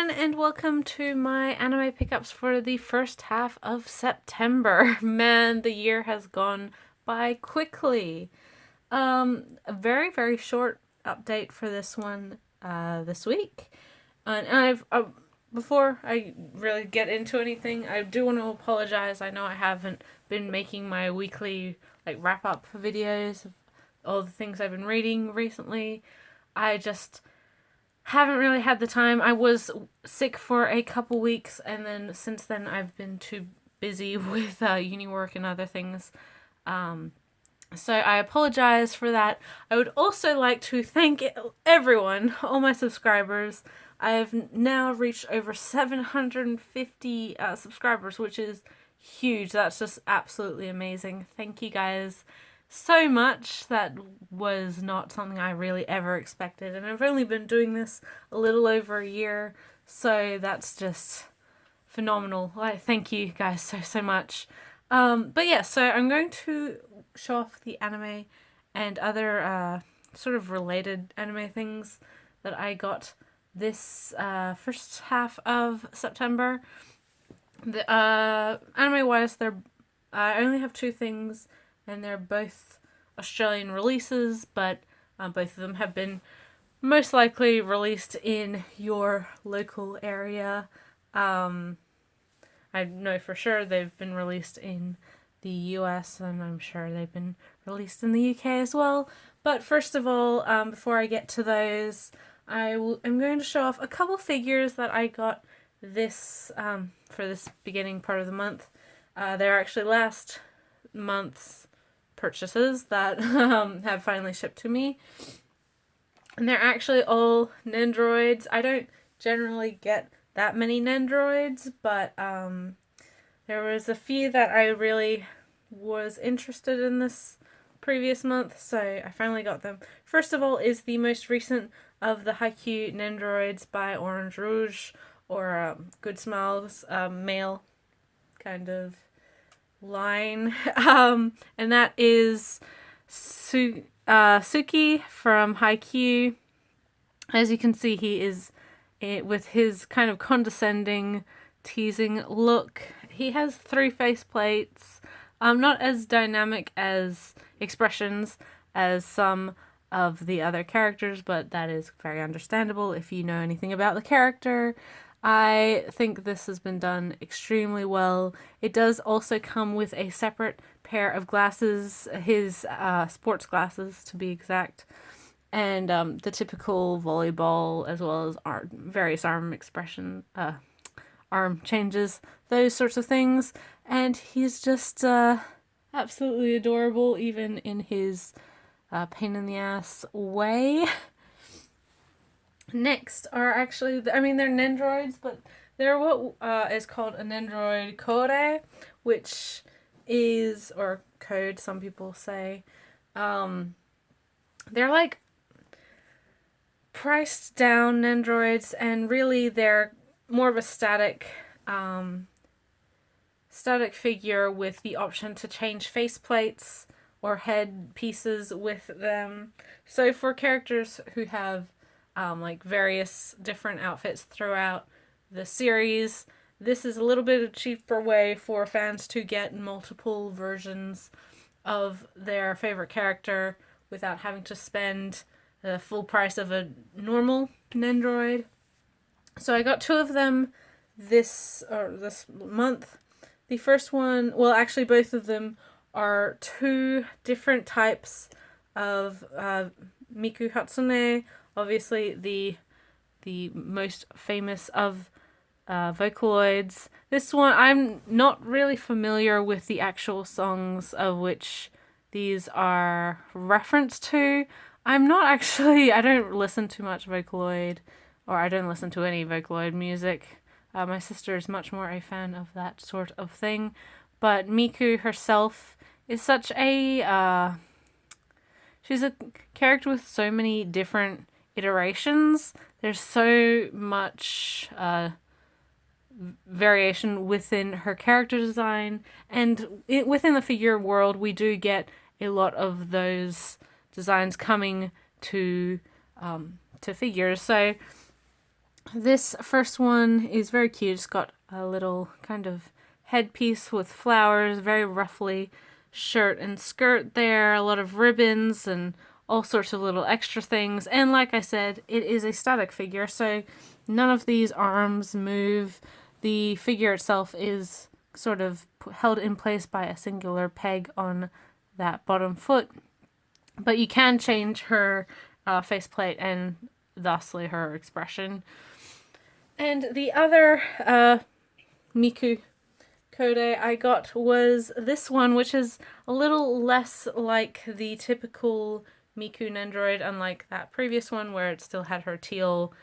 everyone, and welcome to my anime pickups for the first half of September. Man, the year has gone by quickly. A very, very short update for this one this week. And I've before I really get into anything, I do want to apologize. I know I haven't been making my weekly wrap up videos of all the things I've been reading recently. I just haven't really had the time. I was sick for a couple weeks, and then since then I've been too busy with uni work and other things. So I apologize for that. I would also like to thank everyone, all my subscribers. I've now reached over 750 subscribers, which is huge. That's just absolutely amazing. Thank you guys so much. That was not something I really ever expected, and I've only been doing this a little over a year, so that's just phenomenal. Thank you guys so much. But yeah, so I'm going to show off the anime and other sort of related anime things that I got this first half of September. The anime wise, I only have two things, and they're both Australian releases, but both of them have been most likely released in your local area. I know for sure they've been released in the US, and I'm sure they've been released in the UK as well. But first of all, before I get to those, I'm going to show off a couple figures that I got this for this beginning part of the month. They're actually last month's purchases that have finally shipped to me, and they're actually all Nendoroids. I don't generally get that many Nendoroids, but there was a few that I really was interested in this previous month, so I finally got them. First of all is the most recent of the Haikyuu Nendoroids by Orange Rouge, or Good Smiles, male kind of line, and that is Suki from Haikyuu. As you can see, he is with his kind of condescending, teasing look. He has 3 face plates, not as dynamic as expressions as some of the other characters, but that is very understandable if you know anything about the character. I think this has been done extremely well. It does also come with a separate pair of glasses, his sports glasses to be exact, and the typical volleyball, as well as various arm changes, those sorts of things. And he's just absolutely adorable, even in his pain in the ass way. Next are actually, they're Nendoroids, but they're what is called a Nendoroid Kore, which is, or code, some people say. They're like priced down Nendoroids, and really they're more of a static figure with the option to change faceplates or head pieces with them. So for characters who have various different outfits throughout the series, this is a little bit of a cheaper way for fans to get multiple versions of their favorite character without having to spend the full price of a normal Nendoroid. So I got 2 of them this month. The first one, well, actually both of them are 2 different types of Miku Hatsune. Obviously the most famous of Vocaloids. This one, I'm not really familiar with the actual songs of which these are referenced to. I don't listen to much Vocaloid, or I don't listen to any Vocaloid music. My sister is much more a fan of that sort of thing. But Miku herself is such a she's a character with so many different iterations. There's so much variation within her character design, and within the figure world we do get a lot of those designs coming to figures. So This first one is very cute. It's got a little kind of headpiece with flowers, very roughly shirt and skirt there, a lot of ribbons and all sorts of little extra things. And like I said, it is a static figure, so none of these arms move. The figure itself is sort of held in place by a singular peg on that bottom foot. But you can change her faceplate and thusly her expression. And the other Miku Code I got was this one, which is a little less like the typical Miku Nendoroid, unlike that previous one where it still had her teal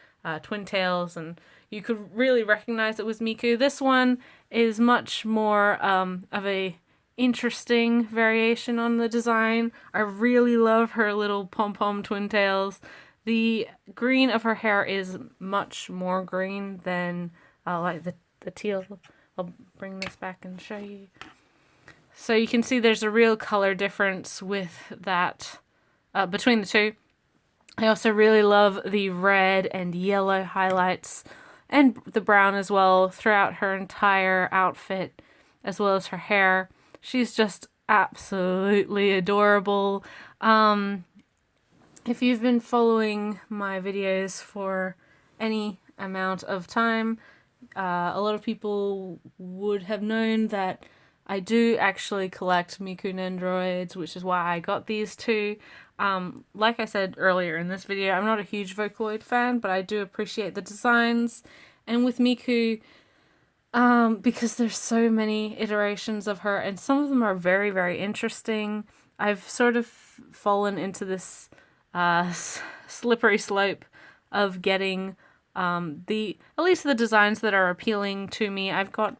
twin tails and you could really recognize it was Miku. This one is much more of a interesting variation on the design. I really love her little pom-pom twin tails. The green of her hair is much more green than like the teal. I'll bring this back and show you. So you can see there's a real color difference with that between the two. I also really love the red and yellow highlights and the brown as well throughout her entire outfit, as well as her hair. She's just absolutely adorable. If you've been following my videos for any amount of time, a lot of people would have known that I do actually collect Miku Nendoroids, which is why I got these two. Like I said earlier in this video, I'm not a huge Vocaloid fan, but I do appreciate the designs. And with Miku, because there's so many iterations of her, and some of them are very, very interesting, I've sort of fallen into this slippery slope of getting at least the designs that are appealing to me. I've got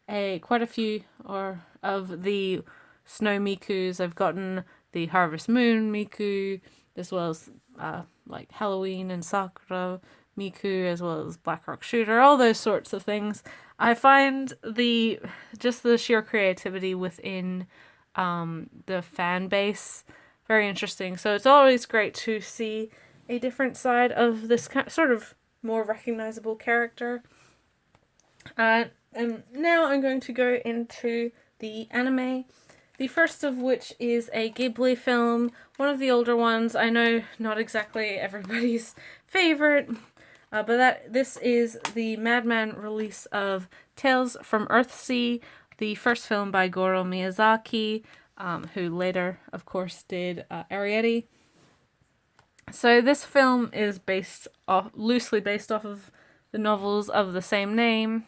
quite a few of the Snow Mikus. I've gotten the Harvest Moon Miku, as well as like Halloween and Sakura Miku, as well as Black Rock Shooter, all those sorts of things. I find just the sheer creativity within the fan base very interesting. So it's always great to see a different side of this sort of more recognizable character. And now I'm going to go into the anime. The first of which is a Ghibli film, one of the older ones. I know not exactly everybody's favorite, but this is the Madman release of Tales from Earthsea, the first film by Goro Miyazaki, who later, of course, did Arrietty. So this film is loosely based off of the novels of the same name.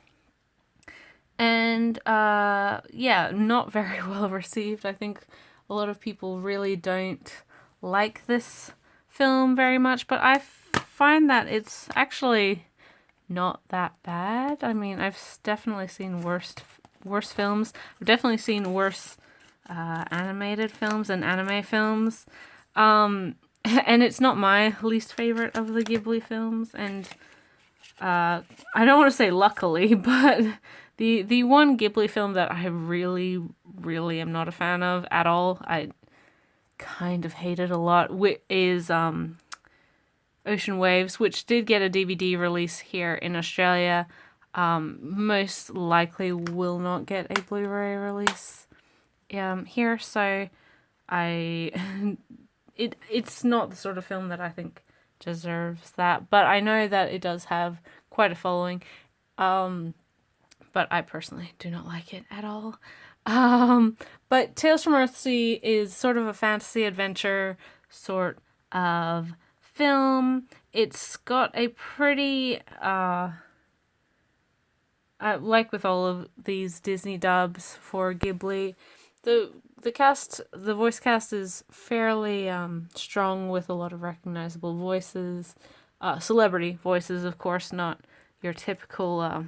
And yeah, not very well received. I think a lot of people really don't like this film very much, but I find that it's actually not that bad. I mean, I've definitely seen worse films. I've definitely seen worse animated films and anime films. And it's not my least favorite of the Ghibli films. And I don't want to say luckily, but the one Ghibli film that I really, really am not a fan of at all, I kind of hate it a lot, is Ocean Waves, which did get a DVD release here in Australia. Most likely will not get a Blu-ray release here, so it's not the sort of film that I think deserves that, but I know that it does have quite a following, but I personally do not like it at all. But Tales from Earthsea is sort of a fantasy adventure sort of film. It's got a pretty like with all of these Disney dubs for Ghibli, the voice cast is fairly strong, with a lot of recognizable voices, celebrity voices, of course, not your typical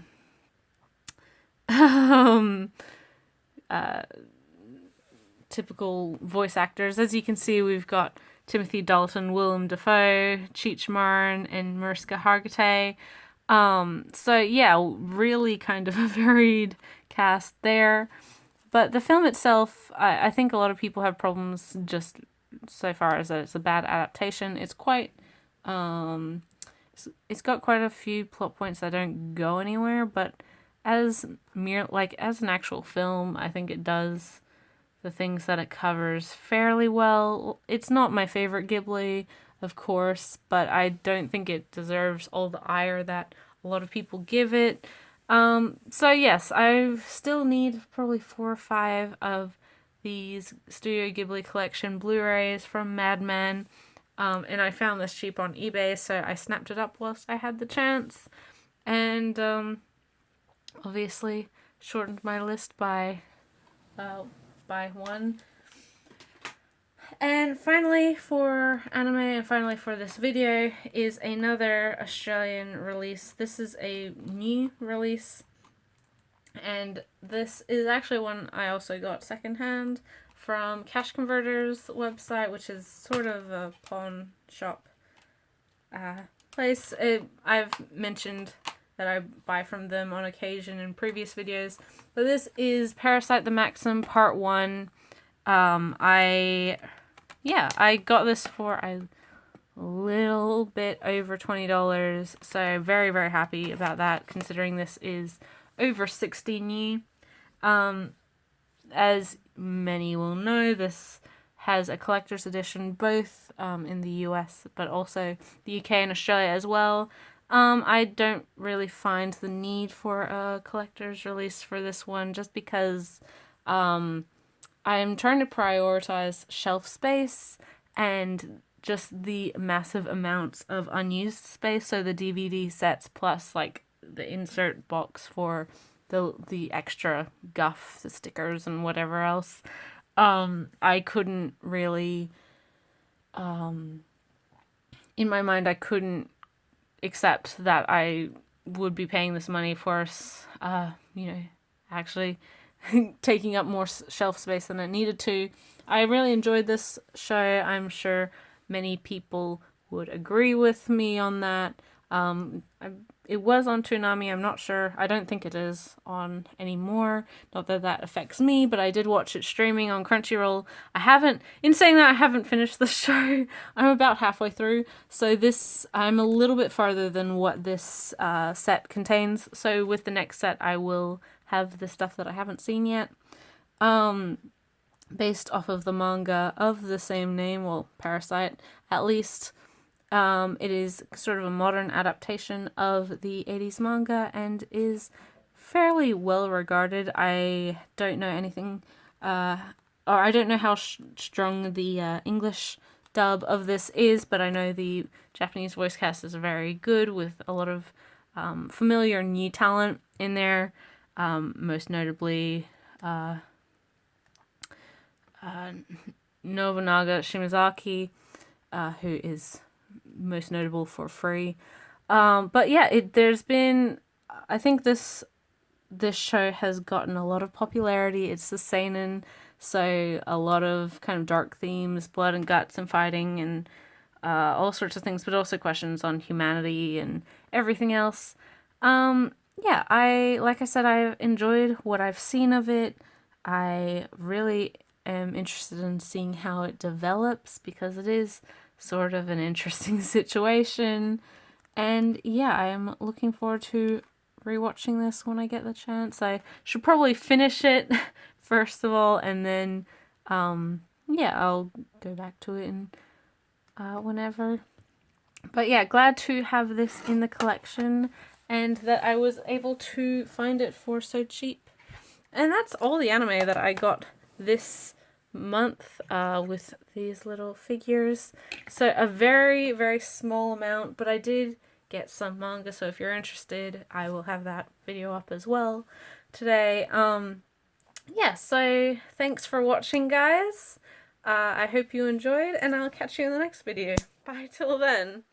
typical voice actors. As you can see, we've got Timothy Dalton, Willem Dafoe, Cheech Marin, and Mariska Hargitay. So yeah, really kind of a varied cast there. But the film itself, I think a lot of people have problems just so far as that it's a bad adaptation. It's quite it's got quite a few plot points that don't go anywhere, but as as an actual film, I think it does the things that it covers fairly well. It's not my favorite Ghibli, of course, but I don't think it deserves all the ire that a lot of people give it. So yes, I still need probably 4 or 5 of these Studio Ghibli collection Blu-rays from Madman. And I found this cheap on eBay, so I snapped it up whilst I had the chance. And obviously shortened my list by 1. And finally for anime, and finally for this video, is another Australian release. This is a new release, and this is actually one I also got secondhand from Cash Converter's website, which is sort of a pawn shop place. I've mentioned that I buy from them on occasion in previous videos, but this is Parasite the Maxim Part 1. I got this for a little bit over $20, so very, very happy about that, considering this is over 60 new. As many will know, this has a collector's edition both in the US but also the UK and Australia as well. I don't really find the need for a collector's release for this one, just because I'm trying to prioritize shelf space and just the massive amounts of unused space. So the DVD sets plus like the insert box for the extra guff, the stickers and whatever else. I couldn't really, in my mind, I couldn't accept that I would be paying this money for, actually taking up more shelf space than it needed to. I really enjoyed this show. I'm sure many people would agree with me on that. It was on Toonami, I'm not sure. I don't think it is on anymore. Not that that affects me, but I did watch it streaming on Crunchyroll. In saying that, I haven't finished the show. I'm about halfway through, so I'm a little bit farther than what this set contains. So with the next set, I will have the stuff that I haven't seen yet. Based off of the manga of the same name, well, Parasite, at least. It is sort of a modern adaptation of the 80s manga and is fairly well regarded. I don't know anything, or I don't know how strong the English dub of this is, but I know the Japanese voice cast is very good, with a lot of familiar new talent in there, most notably Nobunaga Shimazaki, who is most notable for Free. But yeah, I think this show has gotten a lot of popularity. It's the seinen, so a lot of kind of dark themes, blood and guts and fighting and all sorts of things, but also questions on humanity and everything else. Like I said, I've enjoyed what I've seen of it. I really am interested in seeing how it develops, because it is sort of an interesting situation. And yeah, I am looking forward to rewatching this when I get the chance. I should probably finish it first of all, and then I'll go back to it whenever. But yeah, glad to have this in the collection, and that I was able to find it for so cheap. And that's all the anime that I got this month with these little figures. So a very, very small amount, but I did get some manga, so if you're interested, I will have that video up as well today. So thanks for watching, guys. I hope you enjoyed, and I'll catch you in the next video. Bye till then.